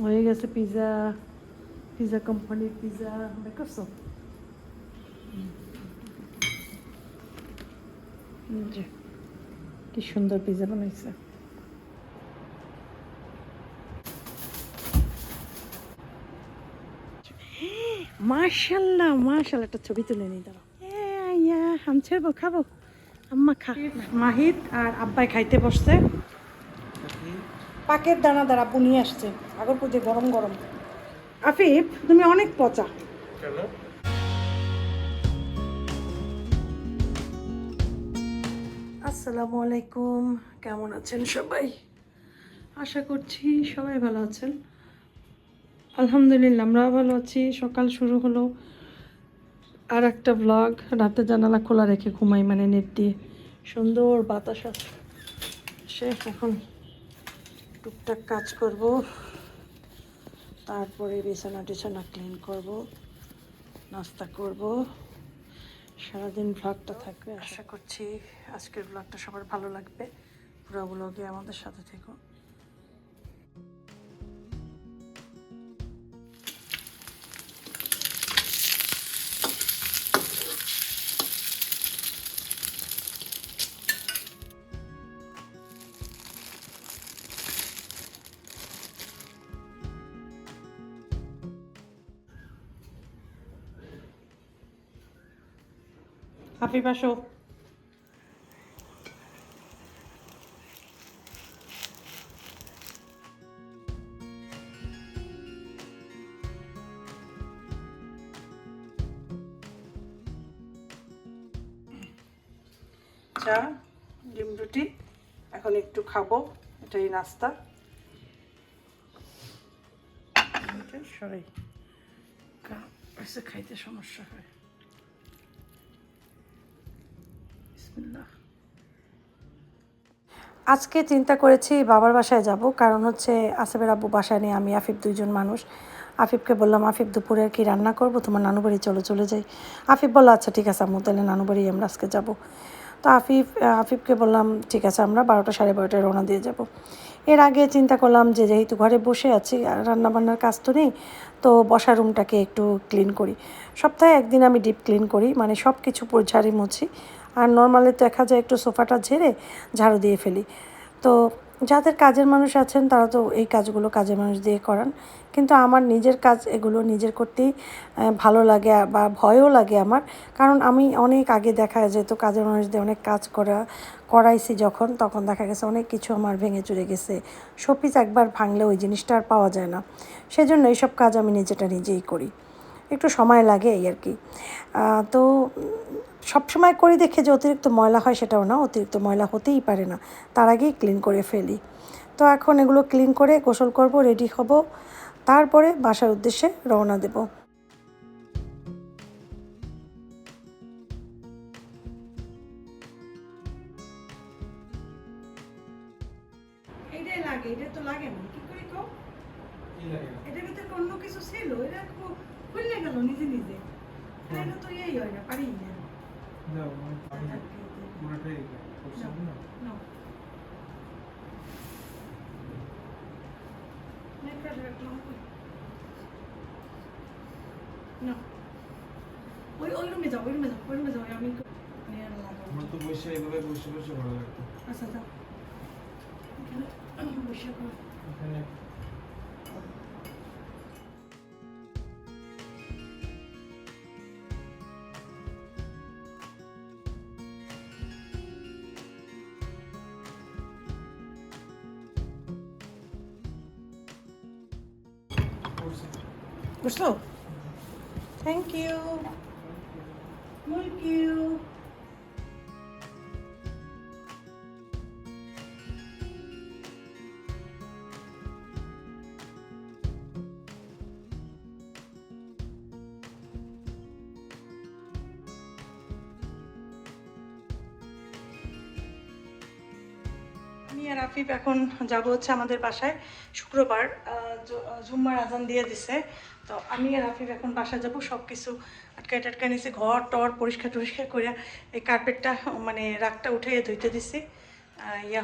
হয়ে গেছে pizza, pizza কোম্পানির পিৎজা বের করছো? যে কি সুন্দর পিৎজা বানাইছে। মাশাল্লাহ মাশাল্লাহ, একটা ছবি তুলে নিই দাঁড়াও। আমি ছেড়বো, খাবো। আম্মা খা। মাহিদ আর আব্বাই খাইতে বসছে। পাকের দানা দ্বারা আপু নিয়ে আসছে, আগর পুজো গরম গরম। আফিফ তুমি অনেক পচা। আসসালামু আলাইকুম, কেমন আছেন সবাই? আশা করছি সবাই ভালো আছেন। আলহামদুলিল্লাহ আমরা ভালো আছি। সকাল শুরু হলো আর একটা ব্লগ। রাতে জানালা খোলা রেখে ঘুমাই, মানে নেট দিয়ে। সুন্দর বাতাস আসে। এখন টুকটাক কাজ করব, তারপরে বিছানা টিছানা ক্লিন করব, নাস্তা করব। সারাদিন ব্লগটা থাকবে। আশা করছি আজকের ব্লগটা সবার ভালো লাগবে। পুরো ব্লগে আমাদের সাথে থেকো। হাফিফ আসো। চা, ডিম রুটি এখন একটু খাবো, এটাই নাস্তা। সরাই খাইতে সমস্যা হয়। বিসমিল্লাহ। আজকে চিন্তা করেছি বাবার বাসায় যাব, কারণ হচ্ছে আসিফের আব্বু বাসায় নেই, আমি আফিফ দুইজন মানুষ। আফিফকে বললাম, আফিফ দুপুরে কি রান্না করবো, তোমার নানু বাড়ি চলে যাই। আফিফ বললো আচ্ছা ঠিক আছে আম্মু, তাহলে নানু বাড়ি আমরা আজকে যাবো। তো আফিফকে বললাম ঠিক আছে আমরা 12টা সাড়ে 12টায় রওনা দিয়ে যাব। এর আগে চিন্তা করলাম যে যেহেতু ঘরে বসে আছি আর রান্নাবান্নার কাজ তো নেই, তো বসার রুমটাকে একটু ক্লিন করি। সপ্তাহে একদিন আমি ডিপ ক্লিন করি, মানে সব কিছু ঝাড়ি মুছি। আর নর্মালি দেখা যায় একটু সোফাটা ঝেড়ে ঝাড়ু দিয়ে ফেলি। তো যাদের কাজের মানুষ আছেন তারা তো এই কাজগুলো কাজের মানুষ দিয়ে করান, কিন্তু আমার নিজের কাজ এগুলো নিজের করতেই ভালো লাগে বা ভয়ও লাগে আমার। কারণ আমি অনেক আগে দেখা যেত কাজের মানুষ দিয়ে অনেক কাজ করাইছি, তখন দেখা গেছে অনেক কিছু আমার ভেঙে চুরে গেছে। শোপিস একবার ভাঙলে ওই জিনিসটা আর পাওয়া যায় না। সেজন্য এইসব কাজ আমি নিজেই করি, একটু সময় লাগে এই আর কি। তো সবসময় করি দেখে যে অতিরিক্ত ময়লা হয় সেটাও না, অতিরিক্ত ময়লা হতেই পারে না, তার আগেই ক্লিন করে ফেলি। তো এখন এগুলো ক্লিন করে গোসল করব, রেডি হব, তারপরে বাসার উদ্দেশ্যে রওনা দেব। এইটাই লাগে, এটা তো লাগে না, কি করি কো? এটার ভিতরে অন্য কিছু ছিল, এটা খুললে গেল নিজে নিজে। এটা তো এই হয় না, পারি না। দাও আমি পুরোটাই করছি না। না নেটটা রাখলাম না। ওই রুমে যাও, আমি আমার তো বসে এইভাবে বসে ভালো লাগতো। আচ্ছা যাও, এখানে বসে করো। এখানে বুঝছো? Thank you. আমি আর আফিফ এখন যাব হচ্ছে আমাদের বাসায়। শুক্রবার জুম্মার আজান দিয়ে দিছে, তো আমি আর আফিফ এখন বাসায় যাব। সব কিছু আটকায় নিছে, ঘর টর পরিষ্কার করে এই কার্পেটটা মানে রাগটা উঠাইয়ে ধুইতে দিছি।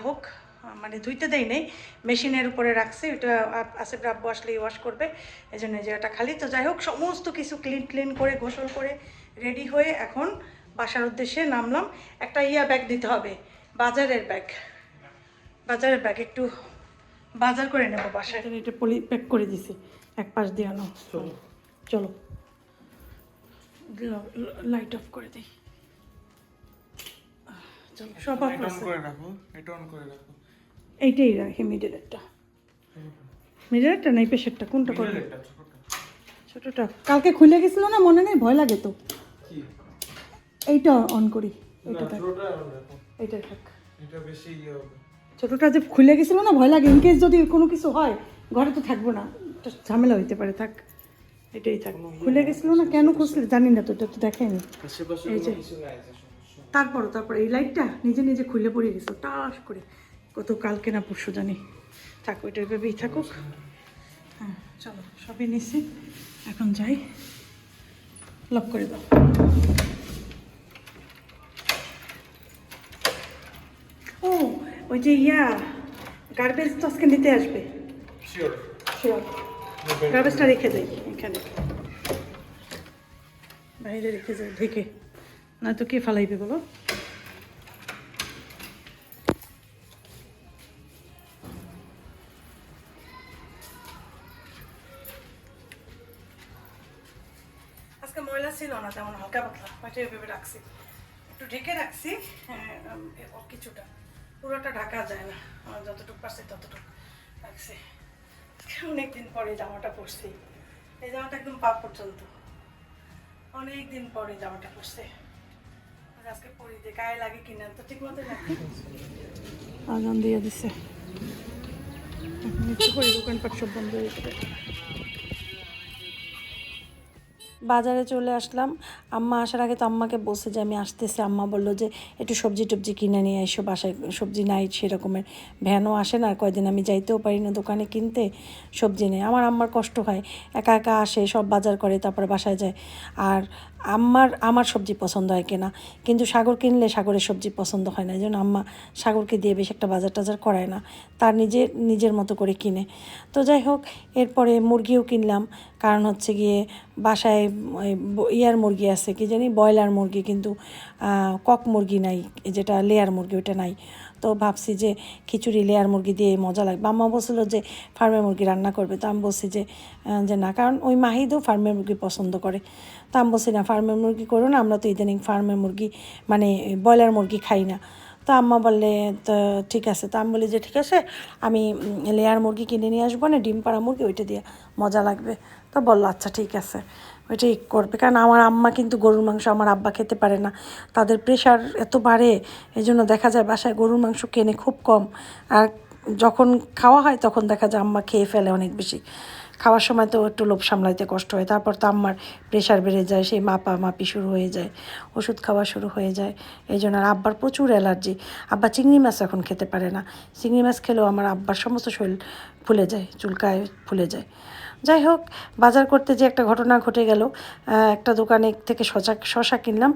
হোক, মানে ধুইতে দেই নেই, মেশিনের উপরে রাখছি, ওটা আসিফ আব্বু আসলেই ওয়াশ করবে, এই জন্য এই জায়গাটা খালি। তো যাই হোক, সমস্ত কিছু ক্লিন করে গোসল করে রেডি হয়ে এখন বাসার উদ্দেশ্যে নামলাম। একটা ব্যাগ দিতে হবে, বাজারের ব্যাগ একটু বাজার করে নেবো বাসায়। এটা পলি প্যাক করে দিছি, এক পাশ দিয়ে আনো। চলো লাইট অফ করে দিই। চলো সব অফ করে রাখো, এটা অন করে রাখো। এইটাই রাখি, মিডলেরটা না এই পেশেরটা, কোনটা করবে? ছোটটা কালকে খুলে গেছিল না, মনে নেই? ভয় লাগে তো। এইটা অন করি, এইটা থাক, এইটা থাক। এটা বেশি হবে। ছোটটা যে খুলে গেছিল না, ভয় লাগে, ইনকেস যদি কোনো কিছু হয় ঘরে তো থাকবো না, ঝামেলা হইতে পারে, থাক এটাই থাক। খুলে গেছিল না, কেন খুঁজলে জানি না তো, এটা তো দেখায়নি। এই যে তারপর এই লাইটটা নিজে নিজে খুলে পড়ে গেছে টাস করে, কত কালকে না পরশু জানি। থাক, ওইটা ভেবেই থাকুক। হ্যাঁ চলো, সবই নিচ্ছি, এখন যাই, লক করে দাও। ও ওই যে গার্বেজ তো আজকে নিতে আসবে। শিওর গার্বেজটা রেখে যাই এখানে, বাইরে রেখে যাই ঢেকে, নয়তো কে ফালাইবে বলো। আজকে ময়লা ছিল না তেমন, হালকা পাতলা, ওইটা ভেবে রাখছি, একটু ঢেকে রাখছি। কিছুটা, পুরোটা ঢাকা যায় না, আমার যতটুকু পারছি ততটুকু রাখছি। অনেকদিন পরে জামাটা পরছি, এই জামাটা একদম পা পর্যন্ত, অনেকদিন পরে জামাটা পরছে। আজকে পরি যে গায়ে লাগে কিনা, তো ঠিক মতো রাখি। আজান দিয়ে দিছে, একটু করে দোকানপাট সব বন্ধ হয়ে যাবে। বাজারে চলে আসলাম। আম্মা আসার আগে তো আম্মাকে বলছে যে আমি আসতেছি, আম্মা বললো যে একটু সবজি টবজি কিনে নিয়ে এসো, বাসায় সবজি নাই সেরকমের, ভ্যানও আসে না, আর কয়দিন আমি যাইতেও পারি না দোকানে কিনতে, সবজি নেই। আম্মার কষ্ট হয়, একা একা আসে, সব বাজার করে তারপরে বাসায় যায়। আর আমার সবজি পছন্দ হয় কেনা, কিন্তু সাগর কিনলে সাগরের সবজি পছন্দ হয় না, এই জন্য আম্মা সাগরকে দিয়ে বেশ একটা বাজার টাজার করায় না, তার নিজের মতো করে কিনে। তো যাই হোক, এরপরে মুরগিও কিনলাম, কারণ হচ্ছে গিয়ে বাসায় মুরগি আছে, কি জানি ব্রয়লার মুরগি, কিন্তু কক মুরগি নাই, যেটা লেয়ার মুরগি ওটা নাই। তো ভাবছি যে খিচুড়ি লেয়ার মুরগি দিয়ে মজা লাগবে। আম্মা বলছিল যে ফার্মের মুরগি রান্না করবে, তো আমি বলছি যে না, কারণ ওই মাহিদও ফার্মের মুরগি পছন্দ করে। তো আমি বলছি না, ফার্মের মুরগি করো না, আমরা তো ইদানিং ফার্মের মুরগি মানে ব্রয়লার মুরগি খাই না। তো আম্মা বললে তো ঠিক আছে। তো আমি বলি যে ঠিক আছে, আমি লেয়ার মুরগি কিনে নিয়ে আসবো না, ডিম পাড়া মুরগি, ওইটা দিয়ে মজা লাগবে। তো বললো আচ্ছা ঠিক আছে, ওইটাই করবে। কারণ আমার আম্মা কিন্তু গরুর মাংস আমার আব্বা খেতে পারে না, তাদের প্রেশার এত বাড়ে, এই জন্য দেখা যায় বাসায় গরুর মাংস কেনে খুব কম। আর যখন খাওয়া হয় তখন দেখা যায় আম্মা খেয়ে ফেলে অনেক বেশি। খাওয়ার সময় তো একটু লোভ সামলাইতে কষ্ট হয়, তারপর তো আম্মার প্রেশার বেড়ে যায়, সেই মাপি শুরু হয়ে যায়, ওষুধ খাওয়া শুরু হয়ে যায়। এই জন্য। আর আব্বার প্রচুর অ্যালার্জি, আব্বা চিংড়ি মাছ এখন খেতে পারে না, চিংড়ি মাছ খেলেও আমার আব্বার সমস্ত শরীর ফুলে যায়, চুলকায় ফুলে যায়। যাই হোক, বাজার করতে যে একটা ঘটনা ঘটে গেল, একটা দোকানে থেকে শশা কিনলাম,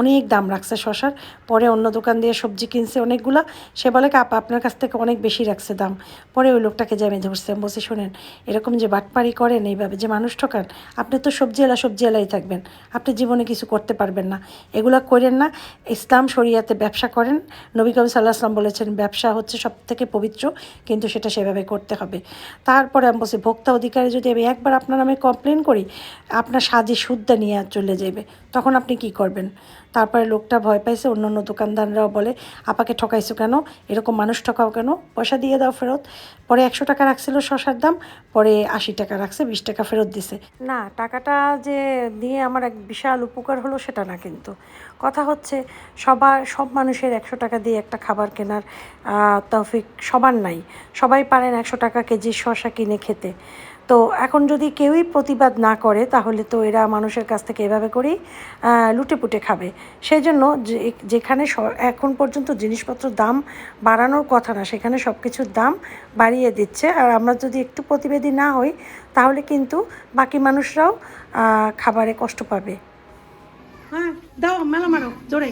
অনেক দাম রাখছে শশার। পরে অন্য দোকান দিয়ে সবজি কিনছে অনেকগুলা, সে বলে কি আপা আপনার কাছ থেকে অনেক বেশি রাখছে দাম। পরে ওই লোকটাকে যে আমি ধরছি, আমি বলছি শোনেন, এরকম যে বাটপাড়ি করেন, এইভাবে যে মানুষ ঠকান, আপনি তো সবজিওয়ালাই থাকবেন, আপনি জীবনে কিছু করতে পারবেন না, এগুলা করেন না। ইসলাম শরিয়াতে ব্যবসা করেন, নবী করিম সাল্লাল্লাহু আলাইহি ওয়াসাল্লাম বলেছেন ব্যবসা হচ্ছে সব থেকে পবিত্র, কিন্তু সেটা সেভাবে করতে হবে। তারপরে আমি বলছি ভোক্তা অধিকারে যদি আমি একবার আপনার নামে কমপ্লেন করি, আপনার সাজি সুদ্ধা নিয়ে চলে যাবে, তখন আপনি কি করবেন? তারপরে লোকটা ভয় পাইছে, অন্য দোকানদাররাও বলে আপাকে ঠকাইছো কেন, এরকম মানুষ ঠকাও কেন, পয়সা দিয়ে দাও ফেরত। পরে 100 টাকা রাখছিল শশার দাম, পরে 80 টাকা রাখছে, 20 টাকা ফেরত দিছে। না, টাকাটা যে দিয়ে আমার এক বিশাল উপকার হলো সেটা না, কিন্তু কথা হচ্ছে সব মানুষের 100 টাকা দিয়ে একটা খাবার কেনার তৌফিক সবার নাই, সবাই পারেন 100 টাকা কেজি শশা কিনে খেতে। তো এখন যদি কেউই প্রতিবাদ না করে, তাহলে তো এরা মানুষের কাছ থেকে এভাবে করেই লুটেপুটে খাবে। সেই জন্য যেখানে এখন পর্যন্ত জিনিসপত্রের দাম বাড়ানোর কথা না, সেখানে সব কিছুর দাম বাড়িয়ে দিচ্ছে। আর আমরা যদি একটু প্রতিবাদী না হই, তাহলে কিন্তু বাকি মানুষরাও খাবারে কষ্ট পাবে। হ্যাঁ দাও, মেলা মারো জোরে।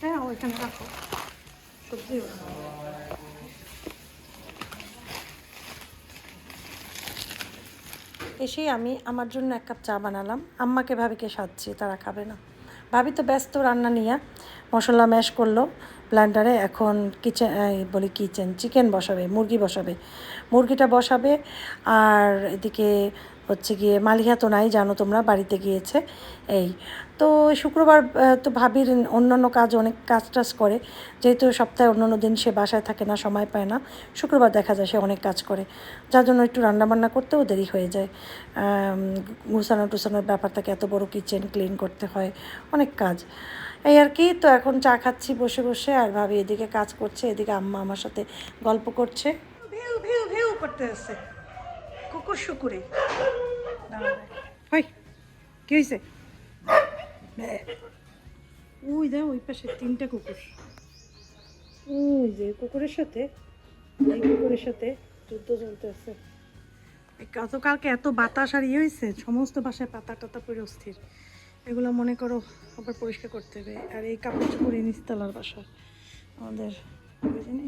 হ্যাঁ ওইখানে রাখো সবজি। এসেই আমি আমার জন্য এক কাপ চা বানালাম, আম্মাকে ভাবিকে সাজছি, তারা খাবে না। ভাবি তো ব্যস্ত রান্না নিয়ে, মশলা ম্যাশ করলো ব্লান্ডারে, এখন চিকেন বসাবে, মুরগি বসাবে, মুরগিটা বসাবে। আর এদিকে হচ্ছে গিয়ে মালিহা তো নাই, জানো তোমরা, বাড়িতে গিয়েছে। এই তো শুক্রবার তো ভাবির অন্যান্য কাজ, অনেক কাজ টাজ করে, যেহেতু সপ্তাহে অন্যান্য দিন সে বাসায় থাকে না, সময় পায় না, শুক্রবার দেখা যায় সে অনেক কাজ করে, যার জন্য একটু রান্নাবান্না করতেও দেরি হয়ে যায়। গুছানো টুসানোর ব্যাপার থাকে, এত বড় কিচেন ক্লিন করতে হয়, অনেক কাজ, এই আর কি। তো এখন চা খাচ্ছি বসে বসে, আর ভাবি এদিকে কাজ করছে, এদিকে আম্মা আমার সাথে গল্প করছে, ভিউ ভিউ ভিউ করতে আসছে কুকুর শুকুরে। হয় কি হয়েছে? ওই দাও ওই পাশে 3টা কুকুর, ওই যে কুকুরের সাথে এই কুকুরের সাথে যুদ্ধ চলতে আছে। গতকালকে এত বাতাস আর ইয়ে হয়েছে, সমস্ত বাসায় পাতা টাতা পড়ে অস্থির, এগুলো মনে করো আবার পরিষ্কার করতে হবে। আর এই কাপড় চোপড় নিচতলার বাসা আমাদের, বুঝিনি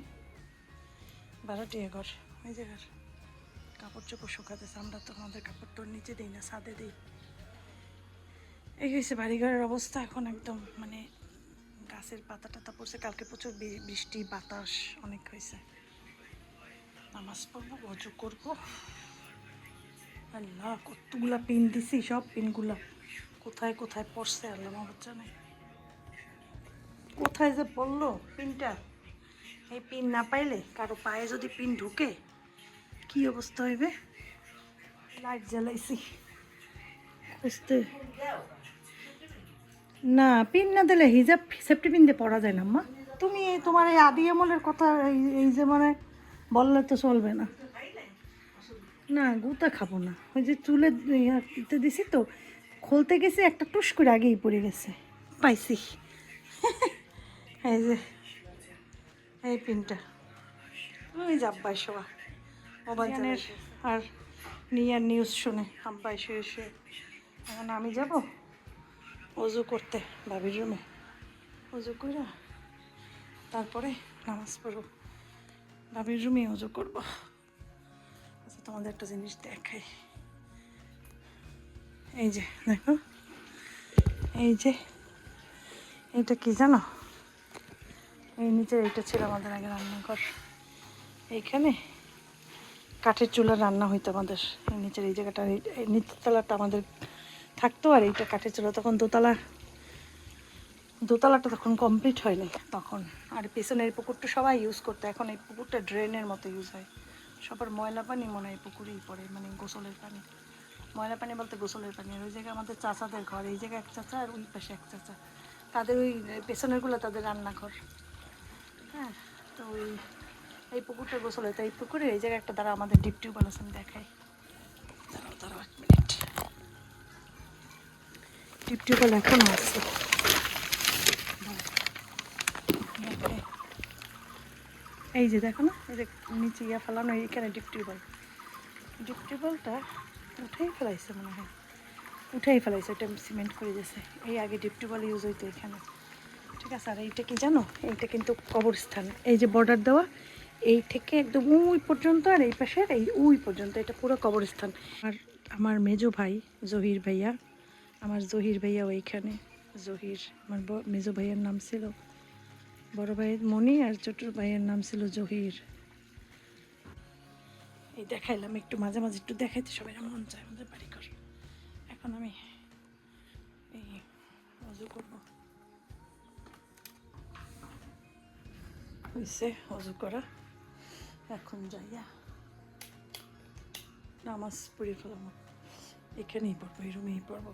ভাড়াটিয়া ঘর, ওই জায়গার কাপড় চোপড় শুকাতেছে, আমরা তো আমাদের কাপড় তোর নিচে দিই না, ছাদে দিই। এই হয়েছে বাড়িঘরের অবস্থা এখন, একদম মানে গাছের পাতা টাতা পড়ছে, কালকে প্রচুর বৃষ্টি বাতাস অনেক হয়েছে। নামাজ পড়বো, অজু করবো। আল্লাহ কতগুলা পিন দিছি, সব পিনগুলা কোথায় কোথায় পড়ছে আল্লাহ মাহবুব জানে, কোথায় যে পড়লো পিনটা। এই পিন না পাইলে কারো পায়ে যদি পিন ঢুকে কি অবস্থা হইবে। লাইট জ্বালাইছি বুঝতে না, পিন না দিলে হিজাব সেফটি পিন দিয়ে পড়া যায় না আম্মা। তুমি তোমার এই আদি আমলের কথা এই যে মানে বললে তো চলবে না। না গুতা খাবো না, ওই যে চুলে দিতে দিছি তো, খুলতে গেছে একটা টুস করে আগেই পড়ে গেছে, পাইছি। এই যে এই পিনটা, ওই যে আব্বাই শোয়া মোবাইলের আর নিয়ার নিউজ শুনে আব্বাই শুয়ে শুয়ে। এখন আমি যাব অজু করতে ভাবির রুমে, অজু করে তারপরে নামাজ পড়ব, ভাবির রুমে অজু করব। আচ্ছা তোমাদের একটা জিনিস দেখাই, এই যে দেখো, এই যে এইটা কি জানো, এই নিচে এইটা ছিল আমাদের আগে রান্নাঘর, এইখানে কাঠের চুলা রান্না হইতো আমাদের, এই নিচের এই জায়গাটা, এই নিচতলাটা আমাদের থাকতো, আর এইটা কাঠের চুলা। তখন দোতলাটা তখন কমপ্লিট হয়নি তখন, আর পেছনের এই পুকুরটা সবাই ইউজ করতো, এখন এই পুকুরটা ড্রেনের মতো ইউজ হয়, সবার ময়লা পানি মনে হয় পুকুরেই পড়ে, মানে গোসলের পানি, ময়লা পানি বলতে গোসলের পানি। আর ওই জায়গায় আমাদের চাচাদের ঘর, এই জায়গায় এক চাচা আর ওই পাশে এক চাচা, তাদের ওই পেছনেরগুলো তাদের রান্নাঘর। হ্যাঁ, তো ওই এই পুকুরটা গোসল হয়, তো এই পুকুরে এই জায়গায় একটা দ্বারা আমাদের ডিপ টিউবওয়েল আছে, আমি দেখাই, দাঁড়াও 1 মিনিট। ডিপ টিউবওয়েল এখনও আছে, এই যে দেখো না, এই যে নিচে ইয়া ফেলানো, এইখানে ডিপ টিউবওয়েলটা উঠেই ফেলাইছে মনে হয়, ফেলাইছে, এটা সিমেন্ট করে দিয়েছে। এই আগে ডিপ টিউবওয়েল ইউজ হইতো এখানে, ঠিক আছে। আর এইটা কি জানো, এইটা কিন্তু কবরস্থান, এই যে বর্ডার দেওয়া, এই থেকে একদম ওই পর্যন্ত, আর এই পাশের এই ওই পর্যন্ত, এটা পুরো কবরস্থান। আর আমার মেজো ভাই জহির ভাইয়া, ওইখানে জহির, আমার মেজো ভাইয়ের নাম ছিল, বড় ভাইয়ের মনি, আর ছোট ভাইয়ের নাম ছিল জহির। এই দেখাইলাম একটু, মাঝে মাঝে একটু দেখাইতে সবাই মন চায় আমাদের বাড়ি ঘর। এখন আমি এই অজু করবো, হয়েছে অজু করা, এখন যাইয়া নামাজ পড়ে ফেলাম, এখানেই পড়বো, এই রুমেই পড়বো।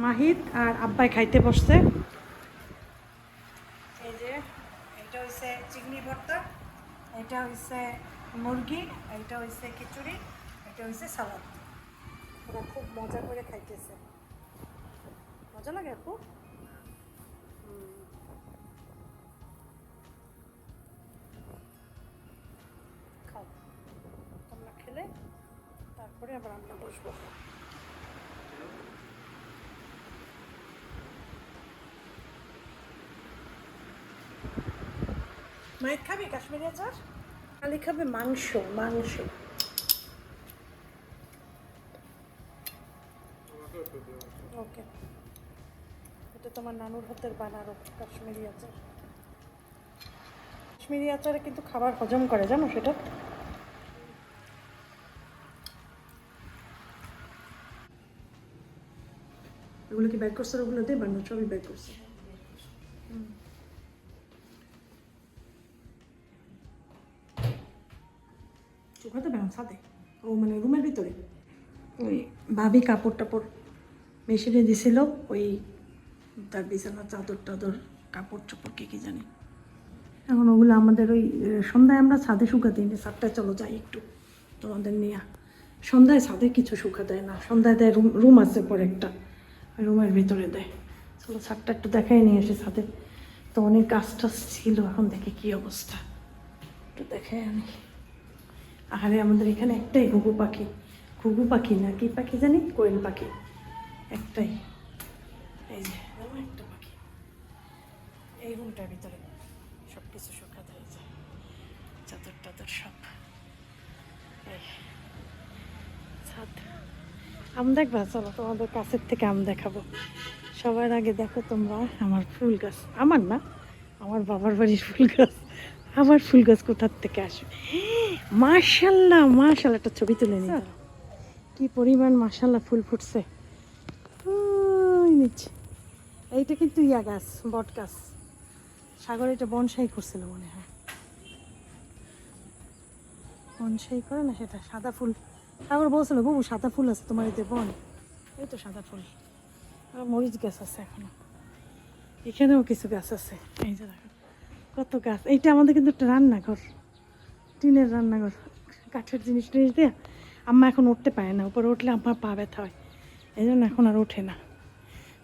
মাহিদ আর আব্বাই খাইতে বসছে, এই যে এটা হচ্ছে চিংড়ি ভর্তা, এটা হচ্ছে মুরগি, এটা হচ্ছে খিচুড়ি, এটা হচ্ছে সালাদ। ওরা খুব মজা করে খাইতেছে, মজা লাগে আপু। তারপরে আবার আমরা বসবো। মায়ের খাবে কাশ্মীরি আচার? খালি খাবে মাংস মাংস। ওকে, এটা তোমার নানুর হাতের বানানো কাশ্মীরি আচার। কাশ্মীরি আচারে কিন্তু খাবার হজম করে, জানো সেটা? এগুলো কি ব্যাক করছে? ওগুলো দিয়ে বানানো সবই ব্যাক করছে। শুকাতে পারেন ছাদে, ও মানে রুমের ভিতরে ওই ভাবি কাপড় টাপড় মেশিনে দিছিল, ওই তার বিছানা চাদর টাদর কাপড় চোপড় কি জানি। এখন ওগুলো আমাদের ওই সন্ধ্যায় আমরা ছাদে শুকাতে নিই। ছাদটায় চলো যাই একটু তোমাদের নিয়ে। সন্ধ্যায় ছাদে কিছু শুকা দেয় না, সন্ধ্যায় দেয় রুম আছে পরে একটা, রুমের ভিতরে দেয়। চলো ছাদটা একটু দেখাই নিয়ে এসে ছাদে তো অনেক গাছ টাছ ছিল, এখন দেখে কি অবস্থা একটু দেখাই আমি। আরে আমাদের এখানে একটাই ঘুঘু পাখি, ঘুঘু পাখি না কি পাখি জানি, কোয়েল পাখি একটাই। এই যে একটা পাখি এই রুমটার ভিতরে সব কিছু শুকাতে হয়ে যায়, চাদর টাদর সব। এই ছাদ আম দেখবা, চলো তোমাদের কাছের থেকে আম দেখাবো। সবার আগে দেখো তোমরা আমার ফুল গাছ, আমার না আমার বাবার বাড়ির ফুল গাছ। আমার ফুল গাছ কোথার থেকে আসবে, মাশাল্লাহ মাশাল্লাহ, একটা ছবি তুলে নিই। কি পরিমাণ মাশাল্লাহ ফুল ফুটছে নিচে। এইটা কিন্তু ইয়া গাছ, বট গাছ। সাগর এটা বনসাই করছিল মনে হয়, বনসাই করে না সেটা, সাদা ফুল। সাগর বলছিল বাবু সাদা ফুল আছে তোমার এতে বন, এই তো সাদা ফুল। আর মরিচ গাছ আছে এখনো, এখানেও কিছু গাছ আছে। এই যে দেখো কত গাছ। এইটা আমাদের কিন্তু একটা রান্নাঘর, টিনের রান্নাঘর, কাঠের জিনিস টিনিস দিয়ে। আম্মা এখন উঠতে পারে না, উপরে উঠলে আমার পা ব্যথা হয়, এই জন্য এখন আর ওঠে না।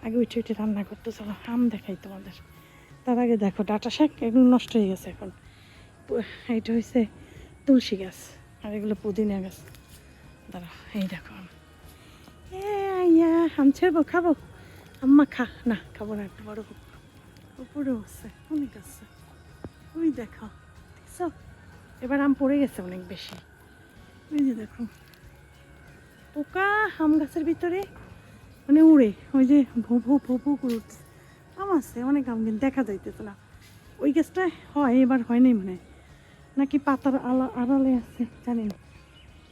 আগে উঠে উঠে রান্না করতে। চলো আম দেখাই তোমাদের, তার আগে দেখো ডাঁটা শাক এগুলো নষ্ট হয়ে গেছে এখন। এইটা হয়েছে তুলসী গাছ, আর এগুলো পুদিনা গাছ। দাঁড়া এই দেখো আম, আম ছেড়বো খাবো? আম্মা খা না, খাবো না, একটু বড় হোক। উপরেও আছে অনেক আছে, ওই দেখো দেখছো, এবার আম পড়ে গেছে অনেক বেশি। ওই যে দেখো পোকা আম গাছের ভিতরে মানে উড়ে, ওই যে ভো ভো ভো ভো করে উঠছে। আম আছে অনেক আম, কিন্তু দেখা যাইতেছে না। ওই গাছটা হয়, এবার হয় নাই মানে, নাকি পাতার আড়ালে আছে জানি না।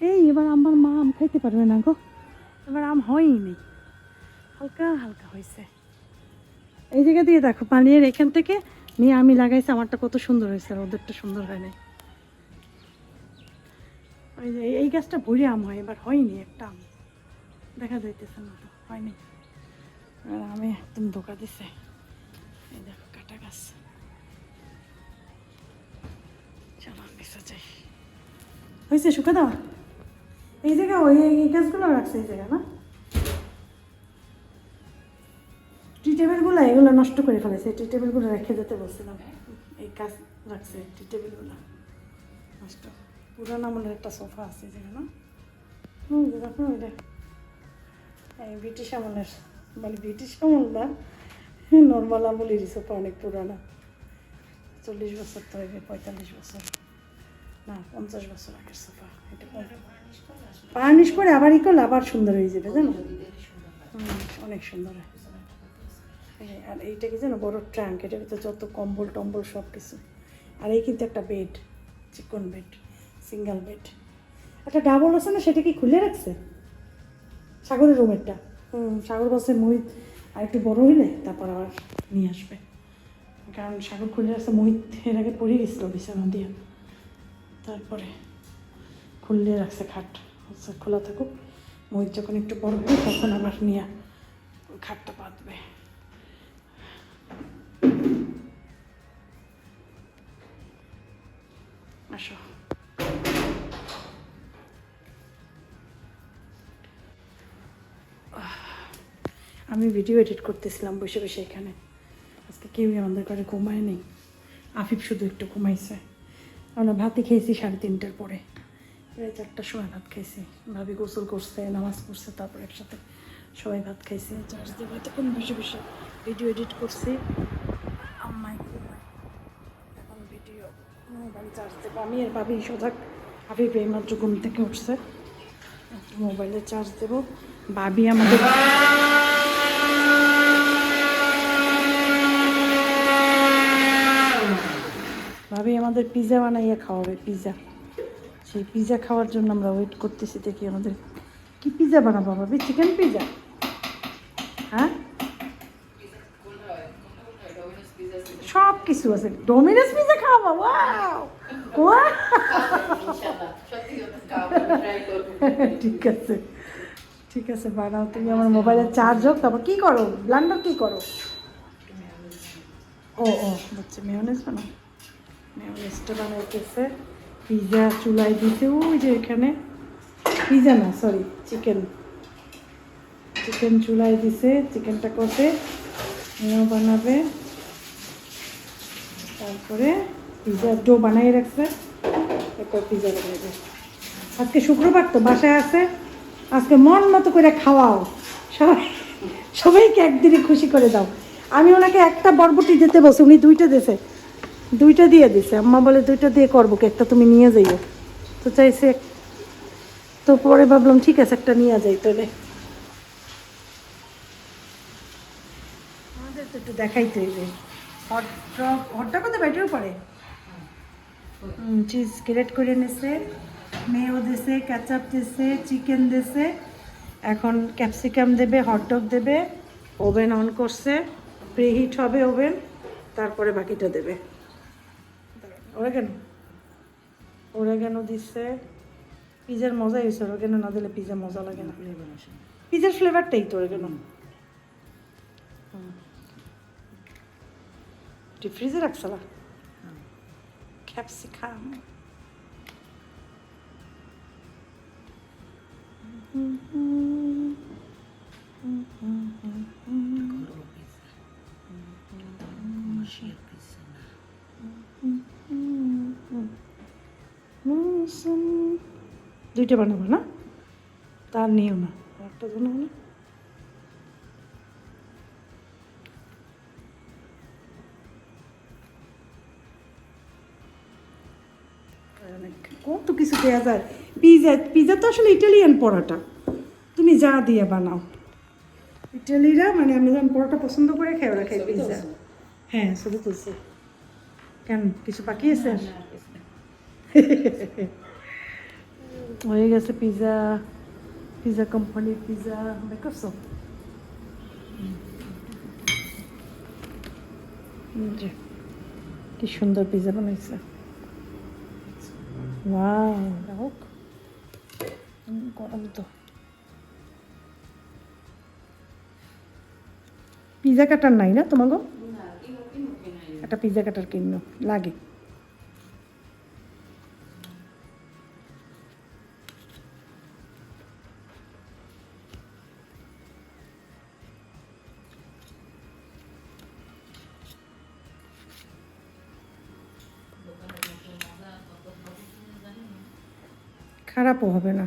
এই এবার আমার মা আম খাইতে পারবে না গো, এবার আম হয়ই নেই, হালকা হালকা হয়েছে। এই জায়গা দিয়ে দেখো পানির এখান থেকে নিয়ে আমি লাগাইছি, আমারটা কত সুন্দর হয়েছে, আর ওদেরটা সুন্দর হয় নাই। ওই যে এই গাছটা ভরে আম হয়, এবার হয়নি একটা আম, দেখা যাইতেছে না তো, হয়নি। আর আমি একদম ধোকা দিছে। এই দেখো কাটা গাছ, চলো নিচে যাই। হয়েছে শুকা দেওয়া এই জায়গা, ওই এই গাছগুলো রাখছে এই জায়গা না, টি টেবিলগুলো এগুলো নষ্ট করে ফেলেছে। টি টেবিলগুলো রেখে যেতে বলছিলাম, এই গাছ রাখছে টি টেবিলগুলো নষ্ট। পুরানো আমলের একটা সোফা আছে যেখানে, দেখো ওইটা এই ব্রিটিশ আমলের, মানে ব্রিটিশ আমল না, নর্মাল আমলেরই সোফা, অনেক পুরানো, 40 বছর তো, 45 বছর না 50 বছর আগের সোফা। এটা বার্নিশ করে আবার ই করলে আবার সুন্দর হয়ে যাবে জানো, অনেক সুন্দর হয়। আর এইটা কি জানো, বড় ট্রাঙ্ক, এটার ভিতরে যত কম্বল টম্বল সব কিছু। আর এই কিন্তু একটা বেড, চিকন বেড, সিঙ্গেল বেড। একটা ডাবল আছে না, সেটা কি খুলে রাখছে সাগরের রুমেরটা? সাগর বসে মোহিত আর একটু বড় হইলে তারপর আবার নিয়ে আসবে, কারণ সাগর খুলে রাখছে। মোহিত এর আগে পড়ে গেছিলো বিছানা দিয়ে, তারপরে খুললে রাখছে খাট, খোলা থাকুক, মোহিত যখন একটু বড় হবে তখন আবার নিয়ে খাটটা পাতবে। আসো আমি ভিডিও এডিট করতেছিলাম বসে বসে এখানে। আজকে কেউই আমাদের ঘরে ঘুমায় নেই, আফিফ শুধু একটু ঘুমাইছে। আমরা ভাতই খেয়েছি 3:30টার পরে, এই 4টার সময় ভাত খাইছি, ভাবি গোসল করছে, নামাজ পড়ছে, তারপর একসাথে সবাই ভাত খাইছি। চার্জ দেবো এতক্ষণ বসে বসে ভিডিও এডিট করছি। আম্মাই ঘুমায়, এখন ভিডিও মোবাইল চার্জ দেবো আমি আর ভাবি সজাগ। হাবিব এইমাত্র ঘুম থেকে উঠছে, একটু মোবাইলে চার্জ দেবো। ভাবি আমাদের পিৎজা বানাইয়া খাওয়াবে, পিৎজা। সেই পিৎজা খাওয়ার জন্য আমরা ওয়েট করতেছি, দেখি আমাদের কি পিৎজা বানাবো ভাবি। Chicken pizza? হ্যাঁ, সব কিছু আছে। ডোমিনোস পিৎজা খাওয়াবো? ওয়াও ওয়াও, ঠিক আছে ঠিক আছে, বানাও তুমি। আমার মোবাইলে চার্জ হোক, তারপর কী করো? ব্লান্ডার কী করো? ও বুঝছি, মেয়োনেজ বানাও। মেয়োনেজটা বানাইতেছে। পিৎজা চুলায় দিতে, ওই যে এখানে। পিৎজা না, সরি, চিকেন চুলায় দিছে। চিকেনটা কষে মেয় বানাবে, তারপরে পিৎজা ডো বানাই রাখছে, এরপর পিৎজা বানাবে। আজকে শুক্রবার তো বাসায় আছে, আজকে মন মতো করে খাওয়াও, সবাইকে একদিনে খুশি করে দাও। আমি ওনাকে একটা বরবটি দিতে বলছি, উনি দুইটা দিয়ে দিছে। আম্মা বলে 2টা দিয়ে করবো, একটা তুমি নিয়ে যাইও। তো চাইছে, তো পরে ভাবলাম ঠিক আছে একটা নিয়ে যাই। তাহলে আমাদের তো একটু দেখাইতে হইবে। হটডগ তো ব্যাটারিও পড়ে। চিজ গ্রেট করে নিছে, মেয়ো দিছে, ক্যাচাপ দিছে, চিকেন দিছে, এখন ক্যাপসিকাম দেবে, হটডগ দেবে। ওভেন অন করছে, প্রিহিট হবে ওভেন, তারপরে বাকিটা দেবে। ওরেগানো দিচ্ছে। পিজার মজাই হয়েছে, ওরেগানো না দিলে পিজা মজা লাগে না। পিজার ফ্লেভারটাই তো ওরেগানো। ফ্রিজে রাখছলা ক্যাপসিকাম। দুইটা বানাবো না, তার নিও না, একটা বানাবো না। কত কিছু দেওয়া যায়। পিজা তো আসলে ইটালিয়ান পরোটা, তুমি যা দিয়ে বানাও। ইটালিরা মানে আমি যখন পরোটা পছন্দ করে খাই, ওরা খাই পিজা। হ্যাঁ, শুধু তুলছে কেন, কিছু বাকি আছে? হয়ে গেছে পিজা কোম্পানির পিজা দেখছো? কি সুন্দর পিজা বানাইছে। হোক গরম তো। পিজা কাটার নাই না তোমাকে? একটা পিজা কাটার কিনো লাগে। খারাপও হবে না।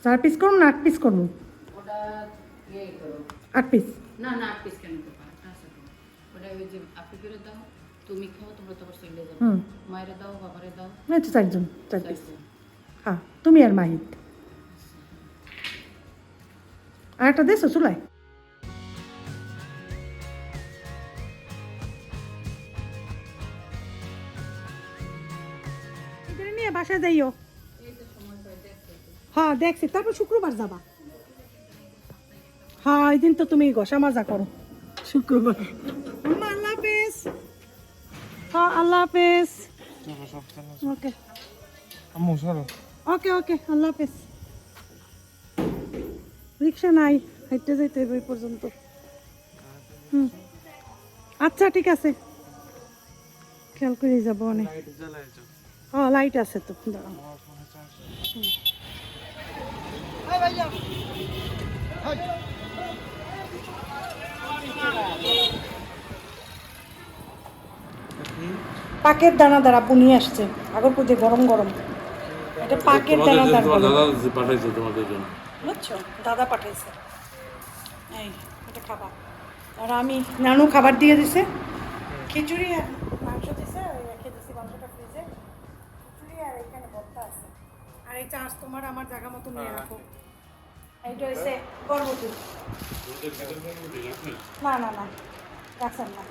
চার পিস করুন না 8 পিস করুন? 8 পিস না 8 পিস কেন করব? ওটা ওই যে আপনি করে দাও, তুমি খাও, তোমরা তো বসে নিয়ে যাবে। মায়েরে দাও, বাবারে দাও। না তো 4 জন, 4 পিস। হ্যাঁ, তুমি আর মাহিত। আর একটা দেছো চুলায়? এখানে নিয়ে বাসায় যাইও। হ্যাঁ দেখছি, তারপর শুক্রবার যাবা। হ্যাঁ, ওই দিন তো তুমি ঘষা মাজা করো, শুক্রবার। আল্লাহ হাফেজ। হ্যাঁ, আল্লাহ হাফেজ। ওকে ওকে ওকে, আল্লাহ হাফেজ। রিক্সা নাই, হাইটে যাইতে হবে ওই পর্যন্ত। আচ্ছা ঠিক আছে, খেয়াল করে যাবো অনেক। হ্যাঁ, লাইট আছে তো, দাঁড়াও। পাকের দানা দ্বারা নিয়ে আসছে আগর পুজো গরম গরম এটা পাকের দানা দ্বারা দাদা পাঠাইছে তোমাদের জন্য। বুঝছো দাদা পাঠাইছে এই এটা খাবা আর আমি নানু খাবার দিয়ে দিছে খিচুড়ি আর মাংস দিছে আর রেখে দিছি মাংসটা ফ্রিজে খিচুড়ি আর এখানে ভর্তা আছে আর এই চার্জ তোমার আমার জায়গা মতো নিয়ে রাখো এইটা হচ্ছে বরবটি না না না রাখছেন না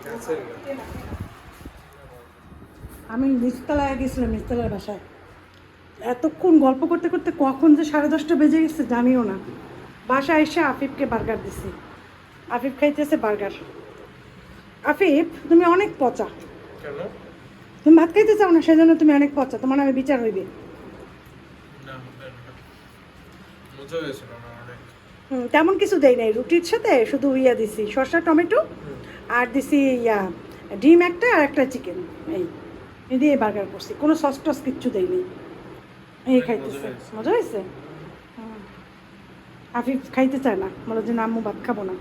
আমি নিচতলায় গেছিলাম নিচতলার বাসায় এতক্ষণ গল্প করতে করতে কখন যে 10:30 বেজে গেছে জানিও না বাসায় এসে আফিফকে বার্গার দিছি আফিফ খাইতেছে বার্গার আফিফ তুমি অনেক পচা কেন? তুমি ভাত খাইতে চাও না সেজন্য তুমি অনেক পচা তোমার নামে বিচার হইবে না, মজা হয়েছিল না অনেক। তেমন কিছু দেই নাই রুটির সাথে শুধু ইয়া দিছি শসা টমেটো আর দিছি ইয়া ডিম একটা আর একটা চিকেন এই দিয়ে বার্গার করছি কোনো সস টস কিচ্ছু দেই নাই এই খাইতেছে মজা হয়েছে আফিফ খাইতে চায় না বলে যে না আম্মু ভাত খাবো না